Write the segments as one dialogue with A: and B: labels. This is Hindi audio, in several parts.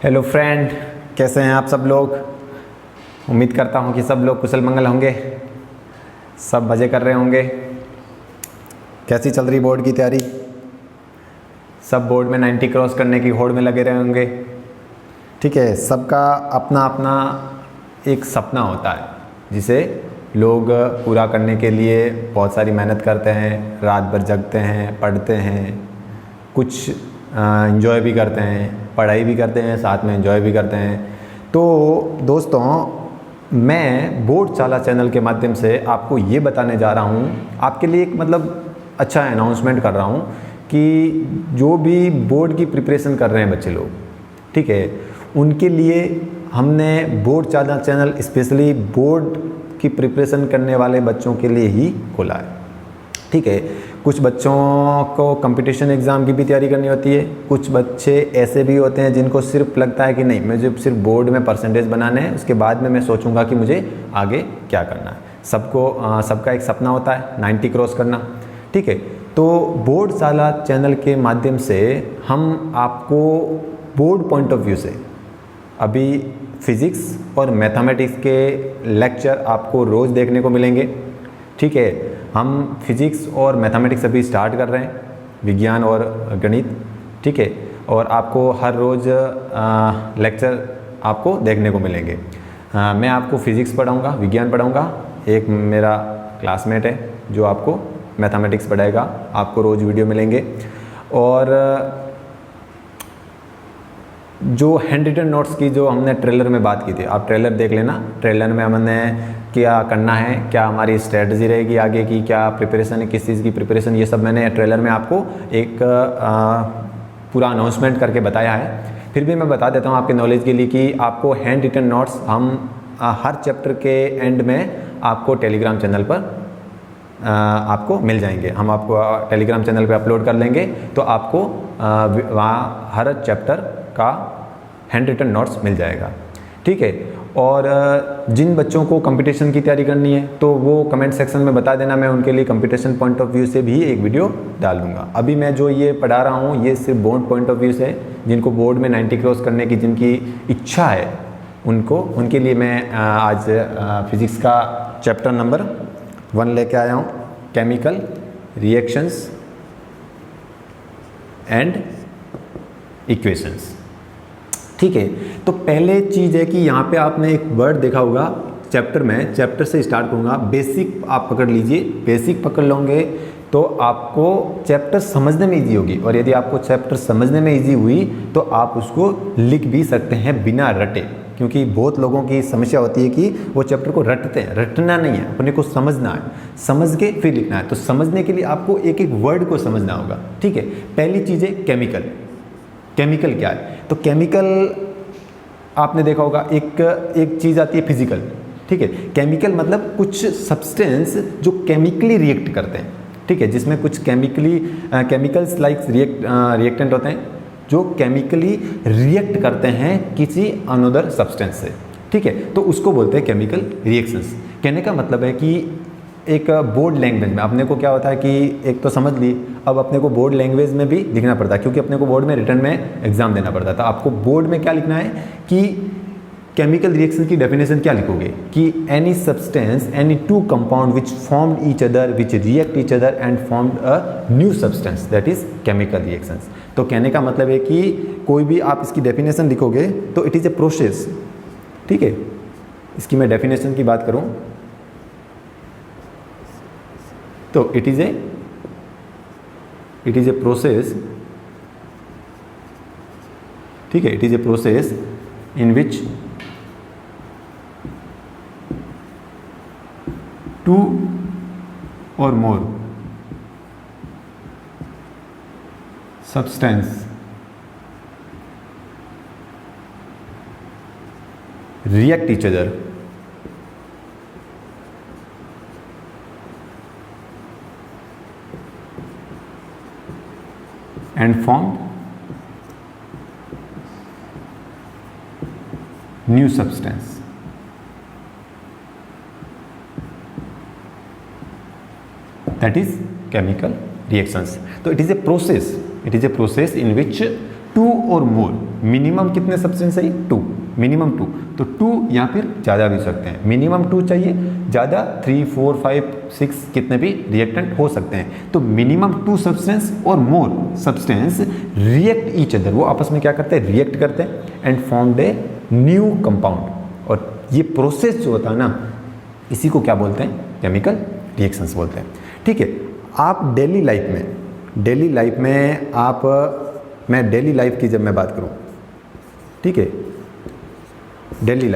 A: हेलो फ्रेंड, कैसे हैं आप सब लोग। उम्मीद करता हूं कि सब लोग कुशल मंगल होंगे, सब मज़े कर रहे होंगे। कैसी चल रही बोर्ड की तैयारी। सब बोर्ड में 90 क्रॉस करने की होड़ में लगे रहे होंगे। ठीक है, सबका अपना अपना एक सपना होता है जिसे लोग पूरा करने के लिए बहुत सारी मेहनत करते हैं, रात भर जगते हैं, पढ़ते हैं, कुछ एंजॉय भी करते हैं, पढ़ाई भी करते हैं, साथ में एंजॉय भी करते हैं। तो दोस्तों, मैं बोर्ड चाला चैनल के माध्यम से आपको ये बताने जा रहा हूँ, आपके लिए एक अच्छा अनाउंसमेंट कर रहा हूँ कि जो भी बोर्ड की प्रिपरेशन कर रहे हैं बच्चे लोग, ठीक है, उनके लिए हमने बोर्ड चाला चैनल स्पेशली बोर्ड की प्रिपरेशन करने वाले बच्चों के लिए ही खोला है। ठीक है, कुछ बच्चों को कंपटीशन एग्ज़ाम की भी तैयारी करनी होती है, कुछ बच्चे ऐसे भी होते हैं जिनको सिर्फ लगता है कि नहीं, मुझे सिर्फ बोर्ड में परसेंटेज बनाने हैं, उसके बाद में मैं सोचूंगा कि मुझे आगे क्या करना है। सबका एक सपना होता है 90 क्रॉस करना। ठीक है, तो बोर्ड चाला चैनल के माध्यम से हम आपको बोर्ड पॉइंट ऑफ व्यू से अभी फिज़िक्स और मैथमेटिक्स के लेक्चर आपको रोज़ देखने को मिलेंगे। ठीक है, हम फिज़िक्स और मैथमेटिक्स अभी स्टार्ट कर रहे हैं, विज्ञान और गणित। ठीक है, और आपको हर रोज़ लेक्चर आपको देखने को मिलेंगे। मैं आपको फिज़िक्स पढ़ाऊँगा, विज्ञान पढ़ाऊँगा, एक मेरा क्लासमेट है जो आपको मैथमेटिक्स पढ़ाएगा, आपको रोज़ वीडियो मिलेंगे। और जो हैंड रिटन नोट्स की जो हमने ट्रेलर में बात की थी, आप ट्रेलर देख लेना। ट्रेलर में हमने क्या करना है, क्या हमारी स्ट्रेटजी रहेगी आगे की, क्या प्रिपरेशन है, किस चीज़ की प्रिपरेशन, ये सब मैंने ट्रेलर में आपको एक पूरा अनाउंसमेंट करके बताया है। फिर भी मैं बता देता हूँ आपके नॉलेज के लिए कि आपको हैंड रिटन नोट्स हम हर चैप्टर के एंड में आपको टेलीग्राम चैनल पर आपको मिल जाएंगे। हम आपको टेलीग्राम चैनल पे अपलोड कर लेंगे, तो आपको वहाँ हर चैप्टर का हैंड रिटन नोट्स मिल जाएगा। ठीक है, और जिन बच्चों को कंपटीशन की तैयारी करनी है तो वो कमेंट सेक्शन में बता देना, मैं उनके लिए कंपटीशन पॉइंट ऑफ व्यू से भी एक वीडियो डाल दूँगा। अभी मैं जो ये पढ़ा रहा हूँ ये सिर्फ बोर्ड पॉइंट ऑफ व्यू से, जिनको बोर्ड में 90 क्रॉस करने की जिनकी इच्छा है उनके लिए मैं आज फिज़िक्स का चैप्टर नंबर 1 लेके आया हूँ, केमिकल रिएक्शंस एंड इक्वेशंस। ठीक है, तो पहले चीज़ है कि यहाँ पे आपने एक वर्ड देखा होगा चैप्टर में, चैप्टर से स्टार्ट करूँगा। बेसिक आप पकड़ लीजिए, बेसिक पकड़ लोगे तो आपको चैप्टर समझने में इजी होगी, और यदि आपको चैप्टर समझने में इजी हुई तो आप उसको लिख भी सकते हैं बिना रटे। क्योंकि बहुत लोगों की समस्या होती है कि वो चैप्टर को रटते हैं। रटना नहीं है, अपने को समझना है, समझ के फिर लिखना है। तो समझने के लिए आपको एक एक वर्ड को समझना होगा। ठीक है, पहली चीज़ है केमिकल। केमिकल क्या है? तो केमिकल आपने देखा होगा, एक चीज़ आती है फिजिकल। ठीक है, केमिकल मतलब कुछ सब्सटेंस जो केमिकली रिएक्ट करते हैं। ठीक है, जिसमें कुछ केमिकल्स लाइक रिएक्टेंट होते हैं जो केमिकली रिएक्ट करते हैं किसी अनदर सब्सटेंस से। ठीक है, तो उसको बोलते हैं केमिकल रिएक्शंस। कहने का मतलब है कि एक बोर्ड लैंग्वेज में अपने को क्या होता है कि एक तो समझ ली, अब अपने को बोर्ड लैंग्वेज में भी लिखना पड़ता है, क्योंकि अपने को बोर्ड में रिटर्न में एग्जाम देना पड़ता था। आपको बोर्ड में क्या लिखना है कि केमिकल रिएक्शन की डेफिनेशन क्या लिखोगे कि any substance, any two compound which formed each other, which react each other and formed a new substance, that is chemical reactions. तो कहने का मतलब है कि कोई भी आप इसकी डेफिनेशन लिखोगे तो इट इज़ ए प्रोसेस। ठीक है, इसकी मैं डेफिनेशन की बात करूं तो इट इज़ ए प्रोसेस। ठीक है, it is a process in which two or more substance react each other and form new substance. That is chemical reactions. So it is a process in which two और मोर, मिनिमम कितने सब्सटेंस चाहिए? Two, minimum two. तो टू या फिर ज़्यादा भी सकते हैं, मिनिमम टू चाहिए, ज़्यादा 3, 4, 5, 6 कितने भी रिएक्टेंट हो सकते हैं। तो मिनिमम टू सब्सटेंस और more substance react each other, वो आपस में क्या करते हैं? रिएक्ट करते हैं and form a new compound. और ये प्रोसेस जो होता है ना, इसी को क्या बोलते हैं? केमिकल रिएक्शंस बोलते हैं। ठीक है, आप डेली लाइफ में आप, मैं डेली लाइफ की जब मैं बात करूं, ठीक है, डेली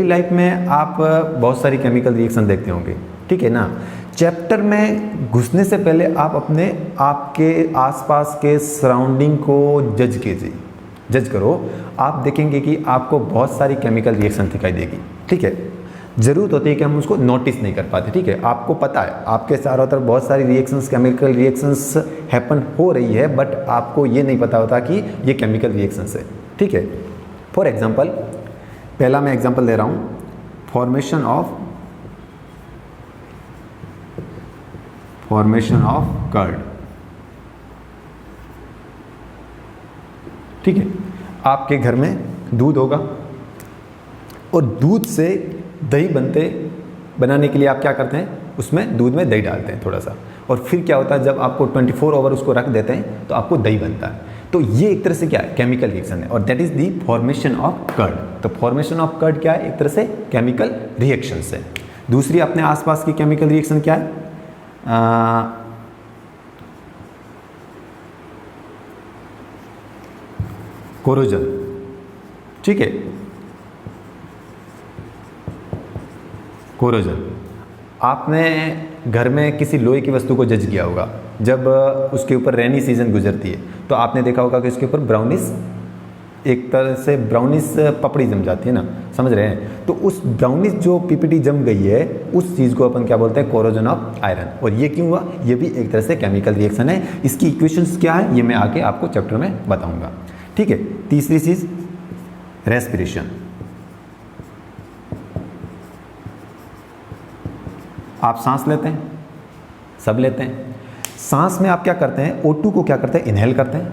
A: लाइफ में आप बहुत सारी केमिकल रिएक्शन देखते होंगे, ठीक है ना। चैप्टर में घुसने से पहले आप अपने आपके आसपास के सराउंडिंग को जज करो, आप देखेंगे कि आपको बहुत सारी केमिकल रिएक्शन दिखाई देगी, ठीक है। ज़रूरत होती है कि हम उसको नोटिस नहीं कर पाते, ठीक है। आपको पता है आपके चारों तरफ बहुत सारी रिएक्शंस, केमिकल रिएक्शंस हैपन हो रही है, बट आपको ये नहीं पता होता कि ये केमिकल रिएक्शंस है, ठीक है। फॉर एग्जांपल, पहला मैं एग्जांपल दे रहा हूँ, फॉर्मेशन ऑफ कर्ड, ठीक है। आपके घर में दूध होगा और दूध से दही बनाने के लिए आप क्या करते हैं? उसमें दूध में दही डालते हैं थोड़ा सा, और फिर क्या होता है, जब आपको 24 आवर उसको रख देते हैं तो आपको दही बनता है। तो ये एक तरह से क्या है? केमिकल रिएक्शन है, और that is the formation of curd. तो फॉर्मेशन ऑफ कर्ड क्या है? एक तरह से केमिकल रिएक्शन है। दूसरी अपने आसपास की केमिकल रिएक्शन क्या है? कोरोजन, ठीक है, कोरोजन। आपने घर में किसी लोहे की वस्तु को जज किया होगा, जब उसके ऊपर रेनी सीजन गुजरती है तो आपने देखा होगा कि उसके ऊपर ब्राउनिश, एक तरह से ब्राउनिश पपड़ी जम जाती है ना, समझ रहे हैं। तो उस ब्राउनिश जो पीपीटी जम गई है, उस चीज़ को अपन क्या बोलते हैं? Corrosion of iron. और ये क्यों हुआ? ये भी एक तरह से केमिकल रिएक्शन है। इसकी इक्वेशंस क्या है ये मैं आगे आपको चैप्टर में बताऊंगा, ठीक है। तीसरी चीज़ रेस्पिरेशन। आप सांस लेते हैं, सब लेते हैं। सांस में आप क्या करते हैं? O2 को क्या करते हैं? इनहेल करते हैं,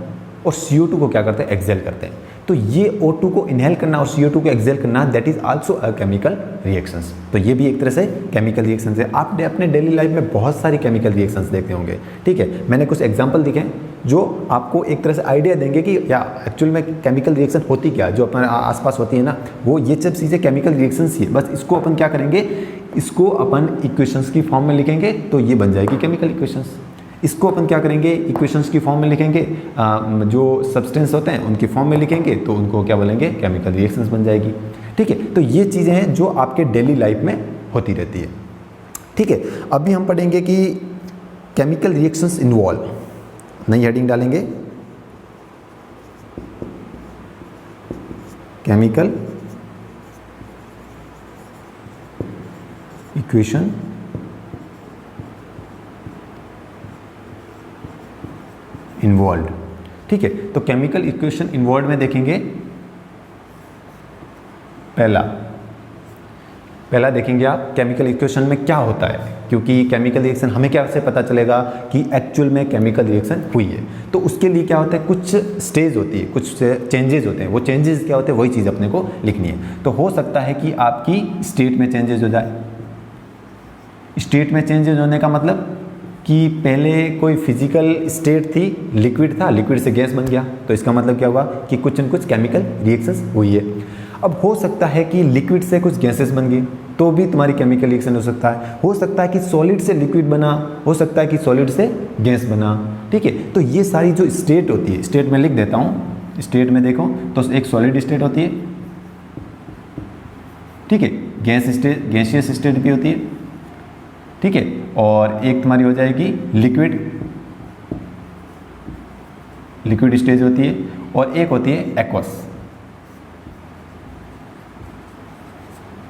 A: और CO2 को क्या करते हैं? एक्सहेल करते हैं। तो ये O2 को इनहेल करना और CO2 को एक्सहेल करना, that is also a chemical reactions. तो ये भी एक तरह से केमिकल रिएक्शंस है। आप अपने डेली लाइफ में बहुत सारी केमिकल रिएक्शंस देखते होंगे, ठीक है। मैंने कुछ एग्जांपल दिखे जो आपको एक तरह से आइडिया देंगे कि या एक्चुअल में केमिकल रिएक्शन होती क्या, जो अपने आसपास होती है ना, वो ये सब चीज़ें केमिकल रिएक्शंस ही है। बस इसको अपन क्या करेंगे? इसको अपन इक्वेशंस की फॉर्म में लिखेंगे तो ये बन जाएगी केमिकल इक्वेशंस। इसको अपन क्या करेंगे? इक्वेशंस की फॉर्म में लिखेंगे, जो सब्सटेंस होते हैं उनकी फॉर्म में लिखेंगे तो उनको क्या बोलेंगे? केमिकल रिएक्शंस बन जाएगी, ठीक है। तो ये चीज़ें हैं जो आपके डेली लाइफ में होती रहती है, ठीक है। अभी हम पढ़ेंगे कि केमिकल रिएक्शंस इन्वॉल्व, नई हेडिंग डालेंगे, केमिकल इक्वेशन इन्वॉल्व, ठीक है। तो केमिकल इक्वेशन इन्वॉल्व में देखेंगे, पहला देखेंगे आप केमिकल इक्वेशन में क्या होता है, क्योंकि केमिकल रिएक्शन हमें कैसे पता चलेगा कि एक्चुअल में केमिकल रिएक्शन हुई है। तो उसके लिए क्या होता है? कुछ स्टेज होती है, कुछ चेंजेस होते हैं। वो चेंजेस क्या होते हैं? वही चीज़ अपने को लिखनी है। तो हो सकता है कि आपकी स्टेट में चेंजेस हो जाए। स्टेट में चेंजेस होने का मतलब कि पहले कोई फिजिकल स्टेट थी, लिक्विड था, लिक्विड से गैस बन गया, तो इसका मतलब क्या हुआ कि कुछ न कुछ केमिकल रिएक्शंस हुई है। अब हो सकता है कि लिक्विड से कुछ गैसेस बन गई, तो भी तुम्हारी केमिकल रिएक्शन हो सकता है। हो सकता है कि सॉलिड से लिक्विड बना, हो सकता है कि सॉलिड से गैस बना, ठीक है। तो ये सारी जो स्टेट होती है, स्टेट में लिख देता हूँ, स्टेट में देखो तो एक सॉलिड स्टेट होती है, ठीक है, गैसियस स्टेट भी होती है, ठीक है, और एक तुम्हारी हो जाएगी लिक्विड स्टेज होती है, और एक होती है एक्वस,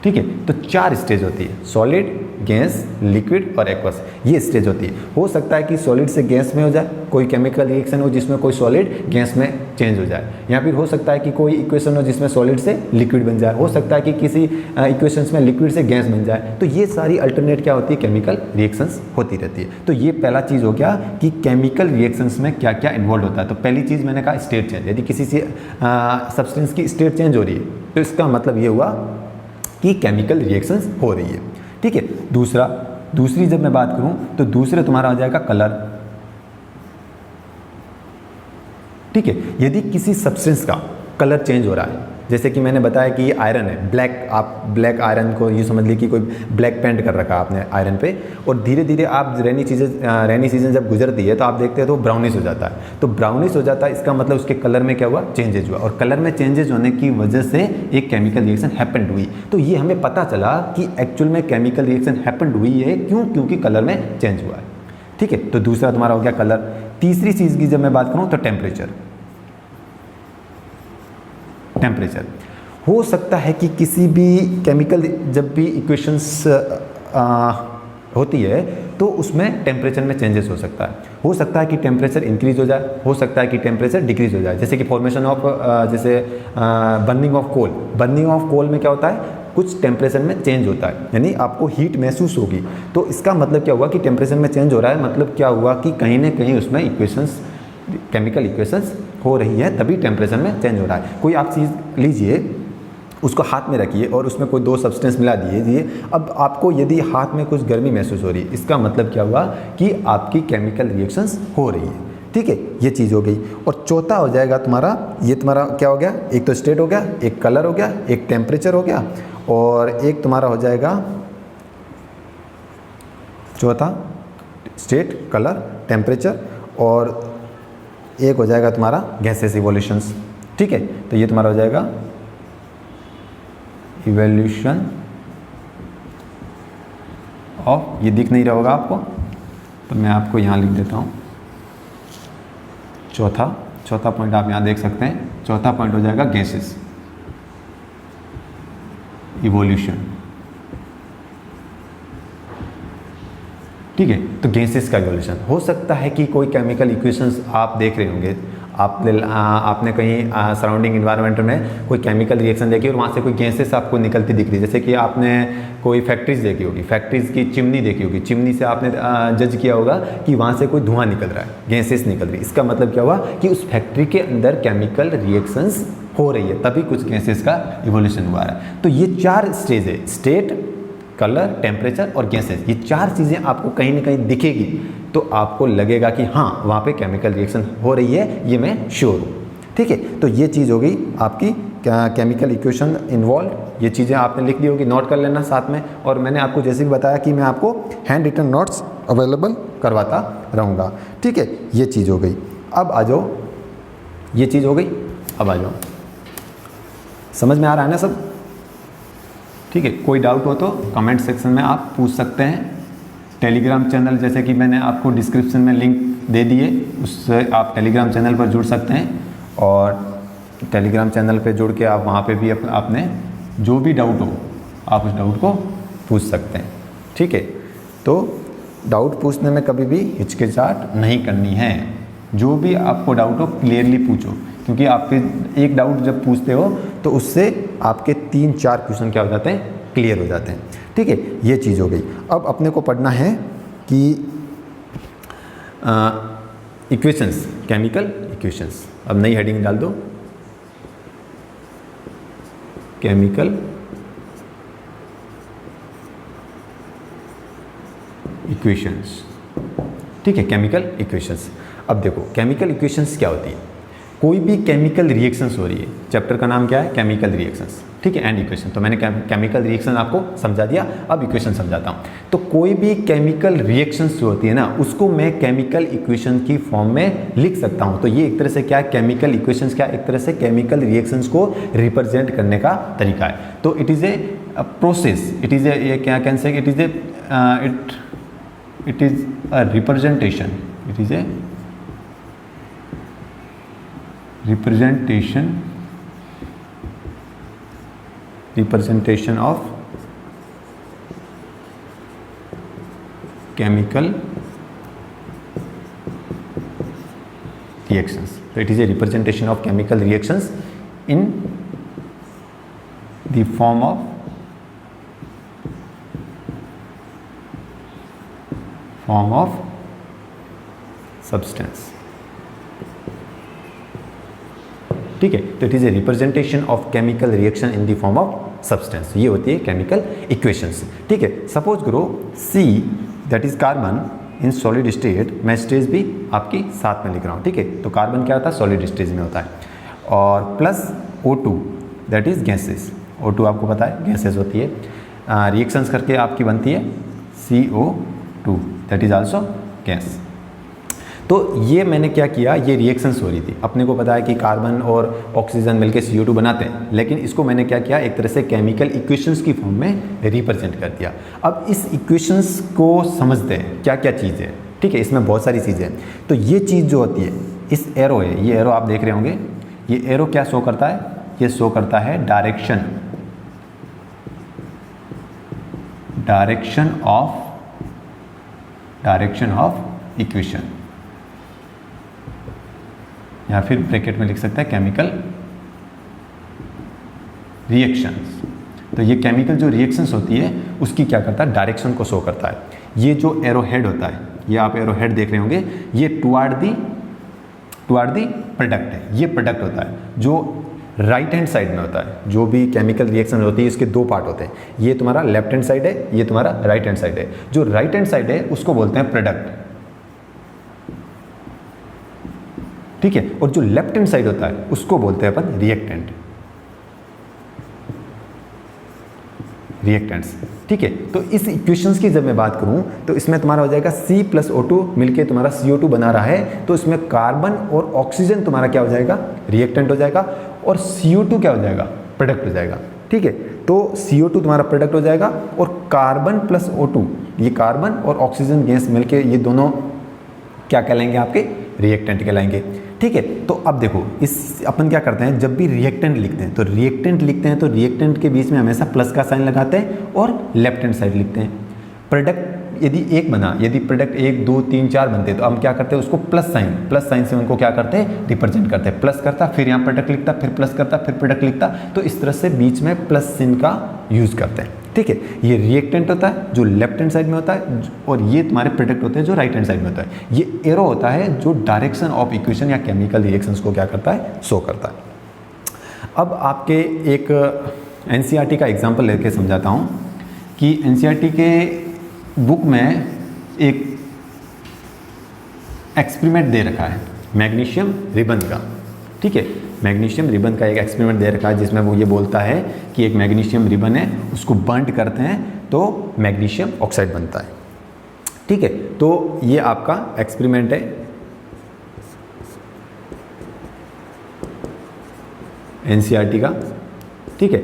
A: ठीक है। तो 4 स्टेज होती है, सॉलिड, गैस, लिक्विड और एक्वस, ये स्टेज होती है। हो सकता है कि सॉलिड से गैस में हो जाए, कोई केमिकल रिएक्शन हो जिसमें कोई सॉलिड गैस में चेंज हो जाए, या फिर हो सकता है कि कोई इक्वेशन हो जिसमें सॉलिड से लिक्विड बन जाए, हो सकता है कि किसी इक्वेशंस में लिक्विड से गैस बन जाए। तो ये सारी अल्टरनेट क्या होती है, केमिकल रिएक्शंस होती रहती है। तो ये पहला चीज़ हो गया कि केमिकल रिएक्शंस में क्या क्या इन्वॉल्व होता है। तो पहली चीज़ मैंने कहा स्टेट चेंज, यदि किसी से सब्सटेंस की स्टेट चेंज हो रही है तो इसका मतलब ये हुआ कि केमिकल रिएक्शंस हो रही है, ठीक है। दूसरी जब मैं बात करूं तो दूसरे तुम्हारा आ जाएगा कलर, ठीक है। यदि किसी सब्सटेंस का कलर चेंज हो रहा है, जैसे कि मैंने बताया कि ये आयरन है, ब्लैक, आप ब्लैक आयरन को ये समझ लीजिए कि कोई ब्लैक पेंट कर रखा आपने आयरन पे, और धीरे धीरे आप रेनी सीजन जब गुजरती है तो आप देखते हैं तो ब्राउनिश हो जाता है। तो ब्राउनिश हो जाता है, इसका मतलब उसके कलर में क्या हुआ, चेंजेज हुआ, और कलर में चेंजेज होने की वजह से एक केमिकल रिएक्शन हैपेंड हुई। तो ये हमें पता चला कि एक्चुअल में केमिकल रिएक्शन हैपेंड हुई है, क्योंकि कलर में चेंज हुआ है, ठीक है। तो दूसरा तुम्हारा हो गया कलर। तीसरी चीज़ की जब मैं बात करूँ तो टेम्परेचर हो सकता है कि किसी भी केमिकल जब भी इक्वेशंस होती है तो उसमें टेम्परेचर में चेंजेस हो सकता है कि टेम्परेचर इंक्रीज हो जाए, हो सकता है कि टेम्परेचर डिक्रीज हो जाए। जैसे कि formation of burning of coal में क्या होता है, कुछ टेम्परेचर में चेंज होता है, यानी आपको हीट महसूस होगी। तो इसका मतलब क्या हुआ कि टेम्परेचर में चेंज हो रहा है, मतलब क्या हुआ कि कहीं ना कहीं उसमें इक्वेशंस, केमिकल इक्वेशंस हो रही है, तभी टेम्परेचर में चेंज हो रहा है। कोई आप चीज़ लीजिए, उसको हाथ में रखिए और उसमें कोई 2 सब्सटेंस मिला दीजिए, अब आपको यदि हाथ में कुछ गर्मी महसूस हो रही है, इसका मतलब क्या हुआ कि आपकी केमिकल रिएक्शंस हो रही है, ठीक है। ये चीज़ हो गई। और चौथा हो जाएगा तुम्हारा, ये तुम्हारा क्या हो गया, एक तो स्टेट हो गया, एक कलर हो गया, एक टेम्परेचर हो गया, और एक तुम्हारा हो जाएगा चौथा स्टेट, कलर, टेम्परेचर, और एक हो जाएगा तुम्हारा गैसेस इवोल्यूशंस, ठीक है। तो ये तुम्हारा हो जाएगा इवोल्यूशन ऑफ, ये दिख नहीं रहा होगा आपको तो मैं आपको यहाँ लिख देता हूँ। चौथा पॉइंट आप यहाँ देख सकते हैं। चौथा पॉइंट हो जाएगा गैसेस इवोल्यूशन, ठीक है। तो गैसेस का इवोल्यूशन हो सकता है कि कोई केमिकल इक्वेशंस आप देख रहे होंगे, आपने कहीं सराउंडिंग इन्वायरमेंट में कोई केमिकल रिएक्शन देखी और वहाँ से कोई गैसेस आपको निकलती दिख रही है। जैसे कि आपने कोई फैक्ट्रीज देखी होगी, फैक्ट्रीज की चिमनी देखी होगी, चिमनी से आपने जज किया होगा कि वहाँ से कोई धुआं निकल रहा है, गैसेस निकल रही है। इसका मतलब क्या हुआ कि उस फैक्ट्री के अंदर केमिकल रिएक्शंस हो रही है, तभी कुछ गैसेस का इवोल्यूशन हुआ है। तो ये 4 स्टेज है, स्टेट, कलर, टेम्परेचर और गैसेस। ये 4 चीज़ें आपको कहीं ना कहीं दिखेगी तो आपको लगेगा कि हाँ वहाँ पे केमिकल रिएक्शन हो रही है, ये मैं श्योर हूँ, ठीक है। तो ये चीज़ हो गई आपकी केमिकल इक्वेशन इन्वॉल्व। ये चीज़ें आपने लिख दी होगी, नोट कर लेना साथ में। और मैंने आपको जैसे भी बताया कि मैं आपको हैंड रिटन नोट्स अवेलेबल करवाता रहूँगा, ठीक है। ये चीज़ हो गई। अब आ जाओ, ये चीज़ हो गई, अब आ जाओ, समझ में आ रहा है ना सब, ठीक है। कोई डाउट हो तो कमेंट सेक्शन में आप पूछ सकते हैं। टेलीग्राम चैनल जैसे कि मैंने आपको डिस्क्रिप्शन में लिंक दे दिए, उससे आप टेलीग्राम चैनल पर जुड़ सकते हैं, और टेलीग्राम चैनल पे जुड़ के आप वहाँ पे भी आपने जो भी डाउट हो आप उस डाउट को पूछ सकते हैं, ठीक है। तो डाउट पूछने में कभी भी हिचकिचाहट नहीं करनी है, जो भी आपको डाउट हो क्लियरली पूछो, क्योंकि आपके एक डाउट जब पूछते हो तो उससे आपके 3-4 क्वेश्चन क्या हो जाते हैं, क्लियर हो जाते हैं, ठीक है। ये चीज़ हो गई। अब अपने को पढ़ना है कि इक्वेशंस, केमिकल इक्वेशंस। अब नई हेडिंग डाल दो, केमिकल इक्वेशंस, ठीक है, केमिकल इक्वेशंस। अब देखो केमिकल इक्वेशंस क्या होती है। कोई भी केमिकल रिएक्शंस हो रही है, चैप्टर का नाम क्या है, केमिकल रिएक्शंस, ठीक है, एंड इक्वेशन। तो मैंने केमिकल रिएक्शन आपको समझा दिया, अब इक्वेशन समझाता हूँ। तो कोई भी केमिकल रिएक्शंस जो होती है ना, उसको मैं केमिकल इक्वेशन की फॉर्म में लिख सकता हूँ। तो ये एक तरह से क्या है, केमिकल इक्वेशंस क्या, एक तरह से केमिकल रिएक्शंस को रिप्रेजेंट करने का तरीका है। तो it is a process, it is a क्या can say, it is a representation, it is a representation of chemical reactions. So it is a representation of chemical reactions in the form of substance. ठीक है, तो it is a representation of chemical reaction in the form of substance. ये होती है केमिकल इक्वेशंस. ठीक है, सपोज करो C that is carbon in solid state, मैं स्टेज भी आपकी साथ में लिख रहा हूँ. ठीक है, तो कार्बन क्या होता है, सॉलिड स्टेज में होता है. और plus O2 that is gases. O2 आपको पता है गैसेस होती है. रिएक्शंस करके आपकी बनती है CO2 that is also gas. तो ये मैंने क्या किया, ये रिएक्शंस हो रही थी. अपने को पता है कि कार्बन और ऑक्सीजन मिलकर CO2 बनाते हैं, लेकिन इसको मैंने क्या किया, एक तरह से केमिकल इक्वेशंस की फॉर्म में रिप्रेजेंट कर दिया. अब इस इक्वेशंस को समझते हैं क्या क्या चीज़ है. ठीक है, इसमें बहुत सारी चीज़ें हैं. तो ये चीज़ जो होती है, इस एरो है, ये एरो आप देख रहे होंगे, ये एरो क्या शो करता है, ये शो करता है डायरेक्शन ऑफ इक्वेशन, या फिर ब्रैकेट में लिख सकते हैं केमिकल रिएक्शंस. तो ये केमिकल जो रिएक्शंस होती है उसकी क्या करता है, डायरेक्शन को शो करता है. ये जो एरो हेड होता है, ये आप एरो हेड देख रहे होंगे, ये टुवार्ड दी प्रोडक्ट है. ये प्रोडक्ट होता है जो राइट हैंड साइड में होता है. जो भी केमिकल रिएक्शन होती है इसके दो पार्ट होते हैं. ये तुम्हारा लेफ्ट हैंड साइड है, ये तुम्हारा राइट हैंड साइड है. जो राइट हैंड साइड है उसको बोलते हैं प्रोडक्ट. ठीक है, और जो लेफ्ट हैंड साइड होता है उसको बोलते हैं अपन रिएक्टेंट्स. ठीक है, तो इस इक्वेशंस की जब मैं बात करूं तो इसमें तुम्हारा हो जाएगा C + O2 मिलके तुम्हारा CO2 बना रहा है. तो इसमें कार्बन और ऑक्सीजन तुम्हारा क्या हो जाएगा, रिएक्टेंट हो जाएगा, और CO2 क्या हो जाएगा, प्रोडक्ट हो जाएगा. ठीक है, तो CO2 तुम्हारा प्रोडक्ट हो जाएगा, और कार्बन + O2, ये कार्बन और ऑक्सीजन गैस मिलके ये दोनों क्या कहलाएंगे, आपके रिएक्टेंट कहलाएंगे. ठीक है, तो अब देखो, इस अपन क्या करते हैं, जब भी रिएक्टेंट लिखते हैं तो रिएक्टेंट के बीच में हमेशा प्लस का साइन लगाते हैं और लेफ्ट हैंड साइड लिखते हैं. प्रोडक्ट यदि एक बना, यदि प्रोडक्ट 1 2 3 4 बनते तो हम क्या करते हैं, उसको प्लस साइन से उनको क्या करते हैं, रिप्रेजेंट करते हैं. प्लस करता, फिर यहाँ प्रोडक्ट लिखता, फिर प्लस करता, फिर प्रोडक्ट लिखता. तो इस तरह से बीच में प्लस चिन्ह का यूज करते हैं. ठीक है, ये रिएक्टेंट होता है जो लेफ्ट हैंड साइड में होता है, और ये तुम्हारे प्रोडक्ट होते हैं जो राइट हैंड साइड में होता है. ये एरो होता है जो डायरेक्शन ऑफ इक्वेशन या केमिकल रिएक्शंस को क्या करता है, शो करता है. अब आपके एक NCERT का एग्जांपल लेके समझाता हूँ कि NCERT के बुक में एक एक्सपेरिमेंट दे रखा है मैग्नीशियम रिबन का. ठीक है, मैग्नीशियम रिबन का एक एक्सपेरिमेंट दे रखा है जिसमें वो ये बोलता है कि एक मैग्नीशियम रिबन है, उसको बर्न करते हैं तो मैग्नीशियम ऑक्साइड बनता है. ठीक है, तो ये आपका एक्सपेरिमेंट है. NCERT का. ठीक है,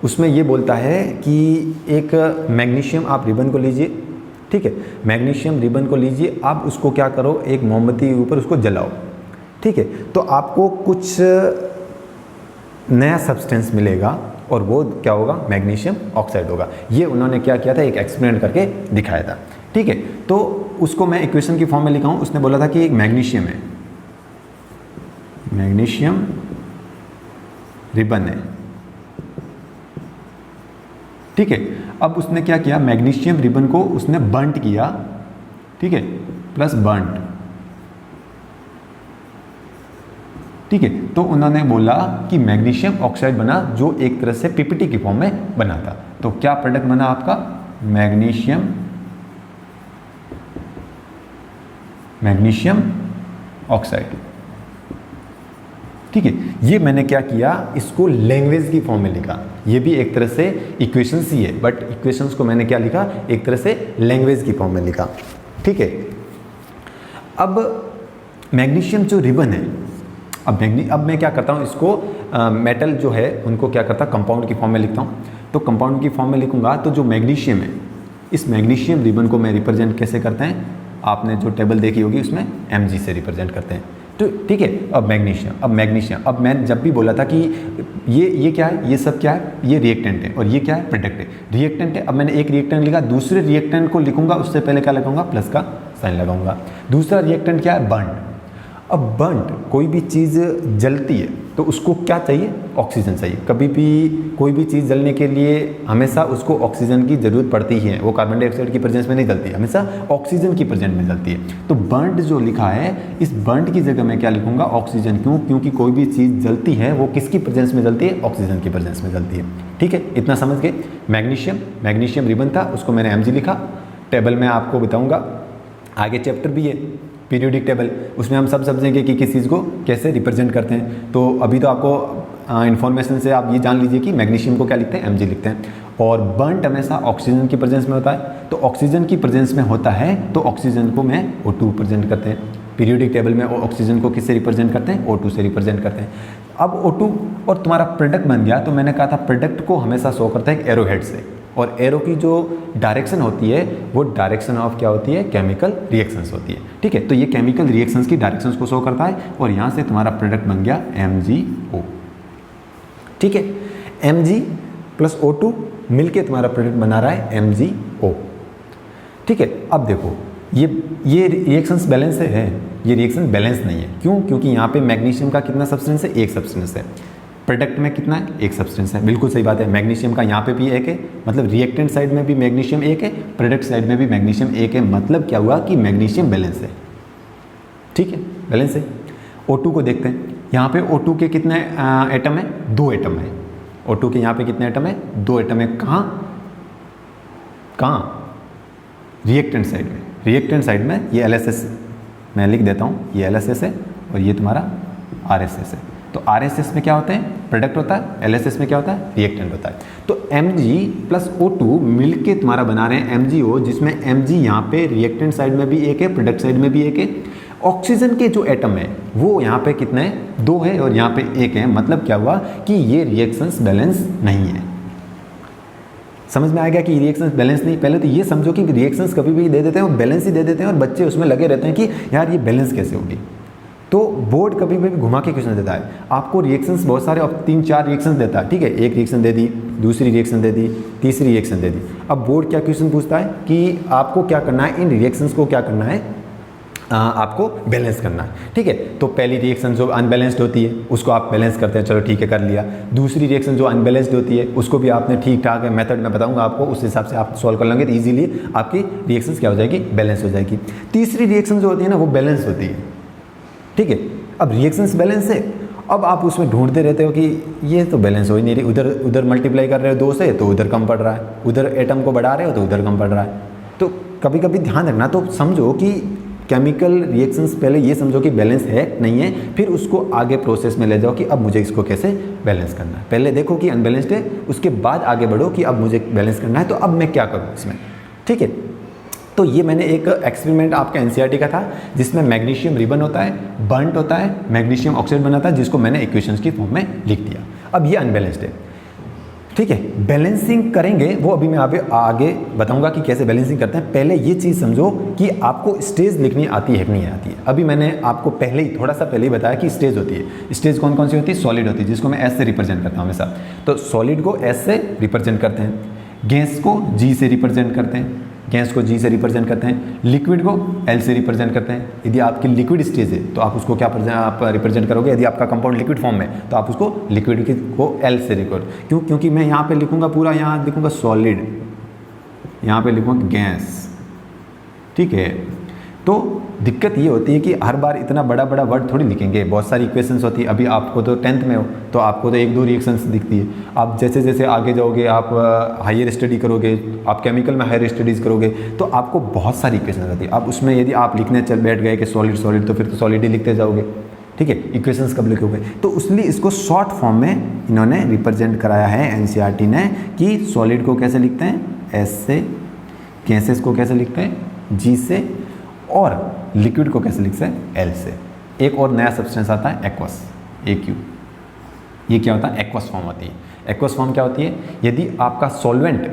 A: उसमें ये बोलता है कि एक मैग्नीशियम आप रिबन को लीजिए. ठीक है, मैग्नीशियम रिबन को लीजिए, आप उसको क्या करो, एक मोमबत्ती के ऊपर उसको जलाओ. ठीक है, तो आपको कुछ नया सब्सटेंस मिलेगा और वो क्या होगा, मैग्नीशियम ऑक्साइड होगा. ये उन्होंने क्या किया था, एक एक्सपेरिमेंट करके दिखाया था. ठीक है, तो उसको मैं इक्वेशन की फॉर्म में लिखा हूँ. उसने बोला था कि एक मैग्नीशियम है, मैग्नीशियम रिबन है. ठीक है, अब उसने क्या किया, मैग्नीशियम रिबन को उसने बर्न्ट किया. ठीक है, प्लस बर्न्ट. ठीक है, तो उन्होंने बोला कि मैग्नीशियम ऑक्साइड बना जो एक तरह से PPT की फॉर्म में बना था. तो क्या प्रोडक्ट बना आपका, मैग्नीशियम ऑक्साइड. ठीक है, ये मैंने क्या किया, इसको लैंग्वेज की फॉर्म में लिखा. ये भी एक तरह से इक्वेशंस ही है, बट इक्वेशंस को मैंने क्या लिखा, एक तरह से लैंग्वेज की फॉर्म में लिखा. ठीक है, अब मैग्नीशियम जो रिबन है, अब मैं क्या करता हूँ, इसको मेटल जो है उनको क्या करता, कंपाउंड की फॉर्म में लिखता हूँ. तो कंपाउंड की फॉर्म में लिखूंगा तो जो मैग्नीशियम है, इस मैग्नीशियम रिबन को मैं रिप्रेजेंट कैसे करते हैं, आपने जो टेबल देखी होगी उसमें Mg से रिप्रेजेंट करते हैं. तो ठीक है, अब मैग्नीशियम, अब मैंने जब भी बोला था कि ये क्या है, ये सब क्या है, ये रिएक्टेंट है और ये क्या है, प्रोडक्ट है। रिएक्टेंट है, अब मैंने एक रिएक्टेंट लिखा, दूसरे रिएक्टेंट को लिखूंगा उससे पहले क्या लगाऊंगा, प्लस का साइन लगाऊंगा। दूसरा रिएक्टेंट क्या है, बर्न। अब बर्न, कोई भी चीज़ जलती है तो उसको क्या चाहिए, ऑक्सीजन चाहिए। कभी भी कोई भी चीज़ जलने के लिए हमेशा उसको ऑक्सीजन की ज़रूरत पड़ती ही है, वो कार्बन डाइऑक्साइड की प्रेजेंस में नहीं जलती, हमेशा ऑक्सीजन की प्रेजेंस में जलती है। तो बर्न जो लिखा है, इस बर्न की जगह मैं क्या लिखूंगा, ऑक्सीजन। क्यों? क्योंकि कोई भी चीज़ जलती है वो किसकी प्रेजेंस में जलती है, ऑक्सीजन की प्रेजेंस में जलती है। ठीक है, इतना समझ गए। मैग्नीशियम रिबन था, उसको मैंने Mg लिखा। टेबल में आपको बताऊँगा, आगे चैप्टर भी है पीरियोडिक टेबल, उसमें हम सब समझेंगे कि किस चीज़ को कैसे रिप्रेजेंट करते हैं। तो अभी तो आपको इन्फॉर्मेशन से आप ये जान लीजिए कि मैग्नीशियम को क्या लिखते हैं, Mg लिखते हैं। और बर्न्ट हमेशा ऑक्सीजन की प्रेजेंस में होता है, तो ऑक्सीजन की प्रेजेंस में होता है तो ऑक्सीजन को मैं O2 प्रेजेंट करते हैं। पीरियोडिक टेबल में ऑक्सीजन को किससे रिप्रेजेंट करते हैं, O2 से रिप्रेजेंट करते हैं। अब O2 और तुम्हारा प्रोडक्ट बन गया, तो मैंने कहा था प्रोडक्ट को हमेशा शो करता है एक एरो हेड से, और एरो की जो डायरेक्शन होती है वो डायरेक्शन ऑफ क्या होती है, केमिकल रिएक्शंस होती है। ठीक है, तो ये केमिकल रिएक्शंस की डायरेक्शंस को शो करता है, और यहाँ से तुम्हारा प्रोडक्ट बन गया MgO। ठीक है, Mg प्लस O2 मिलके तुम्हारा प्रोडक्ट बना रहा है MgO। ठीक है, अब देखो ये रिएक्शंस बैलेंस है, ये रिएक्शन बैलेंस नहीं है। क्यों? क्योंकि यहाँ पे मैग्नीशियम का कितना सब्सटेंस है, एक सब्सटेंस है। प्रोडक्ट में कितना है, एक सब्सटेंस है। बिल्कुल सही बात है, मैग्नीशियम का यहाँ पे भी एक है, मतलब रिएक्टेंट साइड में भी मैग्नीशियम एक है, प्रोडक्ट साइड में भी मैग्नीशियम एक है। मतलब क्या हुआ कि मैग्नीशियम बैलेंस है। ठीक है, बैलेंस है। O2 को देखते हैं, यहाँ पे O2 के कितने एटम है, 2 एटम है। O2 के यहाँ पे कितने एटम है, 2 एटम है। कहाँ? रिएक्टेंट साइड में। रिएक्टेंट साइड में ये LSS मैं लिख देता हूँ, ये LSS है और ये तुम्हारा RSS है। तो RSS में क्या होते हैं, प्रोडक्ट होता है, LSS में क्या होता है, रिएक्टेंट होता है। तो Mg प्लस O2 मिलके तुम्हारा बना रहे हैं MgO, जिसमें Mg यहाँ पे रिएक्टेंट साइड में भी एक है, प्रोडक्ट साइड में भी एक है। ऑक्सीजन के जो एटम है वो यहाँ पे कितने हैं, 2 है और यहाँ पे 1 है। मतलब क्या हुआ कि ये रिएक्शंस बैलेंस नहीं है। समझ में आ गया कि रिएक्शंस बैलेंस नहीं। पहले तो ये समझो कि रिएक्शंस कभी भी दे देते हैं और बैलेंस ही दे देते हैं, और बच्चे उसमें लगे रहते हैं कि यार ये बैलेंस कैसे होगी। तो बोर्ड कभी भी घुमा के क्वेश्चन देता है आपको, रिएक्शंस बहुत सारे, अब 3-4 रिएक्शंस देता है। ठीक है, एक रिएक्शन दे दी, दूसरी रिएक्शन दे दी, तीसरी रिएक्शन दे दी। अब बोर्ड क्या क्वेश्चन पूछता है कि आपको क्या करना है, इन रिएक्शंस को क्या करना है, आपको बैलेंस करना है। ठीक है, तो पहली रिएक्शन जो अनबैलेंस्ड होती है उसको आप बैलेंस करते हैं, चलो ठीक है कर लिया। दूसरी रिएक्शन जो अनबैलेंस्ड होती है उसको भी आपने ठीक ठाक है, मेथड में बताऊंगा आपको, उस हिसाब से आप सॉल्व कर लेंगे तो इजीली आपकी रिएक्शंस क्या हो जाएगी, बैलेंस हो जाएगी। तीसरी रिएक्शन जो होती है ना वो बैलेंस होती है। ठीक है, अब रिएक्शंस बैलेंस है, अब आप उसमें ढूंढते रहते हो कि ये तो बैलेंस हो ही नहीं रही, उधर मल्टीप्लाई कर रहे हो 2 से तो उधर कम पड़ रहा है, उधर एटम को बढ़ा रहे हो तो उधर कम पड़ रहा है। तो कभी कभी ध्यान रखना, तो समझो कि केमिकल रिएक्शंस पहले ये समझो कि बैलेंस है नहीं है, फिर उसको आगे प्रोसेस में ले जाओ कि अब मुझे इसको कैसे बैलेंस करना है। पहले देखो कि अनबैलेंस्ड है, उसके बाद आगे बढ़ो कि अब मुझे बैलेंस करना है, तो अब मैं क्या करूँ इसमें। ठीक है, तो ये मैंने एक एक्सपेरिमेंट आपका NCERT का था जिसमें मैग्नीशियम रिबन होता है, बर्न्ट होता है, मैग्नीशियम ऑक्साइड बनाता है, जिसको मैंने इक्वेशंस की फॉर्म में लिख दिया। अब ये अनबैलेंस्ड है। ठीक है, बैलेंसिंग करेंगे वो अभी मैं आगे बताऊंगा कि कैसे बैलेंसिंग करते हैं। पहले ये चीज़ समझो कि आपको स्टेज लिखनी आती है कि नहीं आती है। अभी मैंने आपको पहले ही थोड़ा सा पहले ही बताया कि स्टेज होती है। स्टेज कौन कौन सी होती है, सॉलिड होती है, जिसको मैं S से रिप्रेजेंट करता हूँ हमेशा। तो सॉलिड को S से रिप्रेजेंट करते हैं, गैस को G से रिप्रेजेंट करते हैं, गैस को G से रिप्रेजेंट करते हैं, लिक्विड को L से रिप्रेजेंट करते हैं। यदि आपकी लिक्विड स्टेज है तो आप उसको क्या आप रिप्रेजेंट करोगे, यदि आपका कंपाउंड लिक्विड फॉर्म में तो आप उसको लिक्विड को L से रिप्रेजेंट। क्यों? क्योंकि मैं यहाँ पे लिखूँगा पूरा, यहाँ लिखूँगा सॉलिड, यहाँ पे लिखूँगा गैस। ठीक है, तो दिक्कत ये होती है कि हर बार इतना बड़ा बड़ा वर्ड थोड़ी लिखेंगे, बहुत सारी इक्वेशंस होती है। अभी आपको तो 10th में हो तो आपको तो 1-2 रिएक्शंस दिखती है। आप जैसे जैसे आगे जाओगे, आप हायर स्टडी करोगे, आप केमिकल में हायर स्टडीज़ करोगे तो आपको बहुत सारी इक्वेशंस आती है। अब उसमें यदि आप लिखने चल बैठ गए कि सॉलिड तो फिर तो सॉलिड ही लिखते जाओगे। ठीक है, इक्वेशंस कब लिखोगे, तो इसलिए इसको शॉर्ट फॉर्म में इन्होंने रिप्रेजेंट कराया है NCERT ने कि सॉलिड को कैसे लिखते हैं S से, गैसेस को कैसे लिखते हैं G से, और लिक्विड को कैसे लिखते हैं L से। एक और नया सब्सटेंस आता है एक्वस, AQ। ये क्या होता है, एक्वस फॉर्म होती है। एक्वस फॉर्म क्या होती है, यदि आपका सॉल्वेंट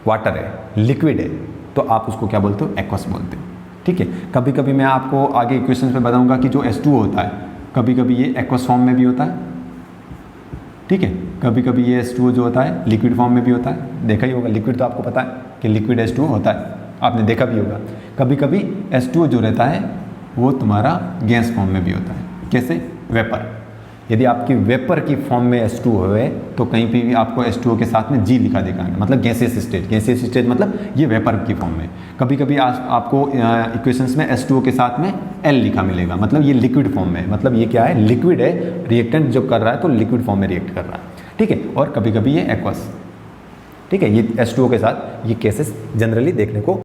A: वाटर है, लिक्विड है, तो आप उसको क्या बोलते हो, एक्वस बोलते हो। ठीक है। कभी कभी मैं आपको आगे इक्वेशन में बताऊंगा कि जो H2O होता है कभी कभी ये एक्वस फॉर्म में भी होता है, ठीक है। कभी कभी ये H2O जो होता है लिक्विड फॉर्म में भी होता है, देखा ही होगा, लिक्विड तो आपको पता है कि लिक्विड H2O होता है, आपने देखा भी होगा। कभी कभी H2O जो रहता है वो तुम्हारा गैस फॉर्म में भी होता है, कैसे, वेपर। यदि आपकी वेपर की फॉर्म में H2O है तो कहीं पे भी आपको H2O के साथ में G लिखा देगा, मतलब गैसियस स्टेट। गैसियस स्टेट मतलब ये वेपर की फॉर्म में। कभी कभी आपको इक्वेशंस में H2O के साथ में L लिखा मिलेगा, मतलब ये लिक्विड फॉर्म में, मतलब ये क्या है, लिक्विड है, रिएक्टेंट जो कर रहा है तो लिक्विड फॉर्म में रिएक्ट कर रहा है, ठीक है। और कभी कभी ये एक्वस, ठीक है। ये H2O के साथ ये केसेस जनरली देखने को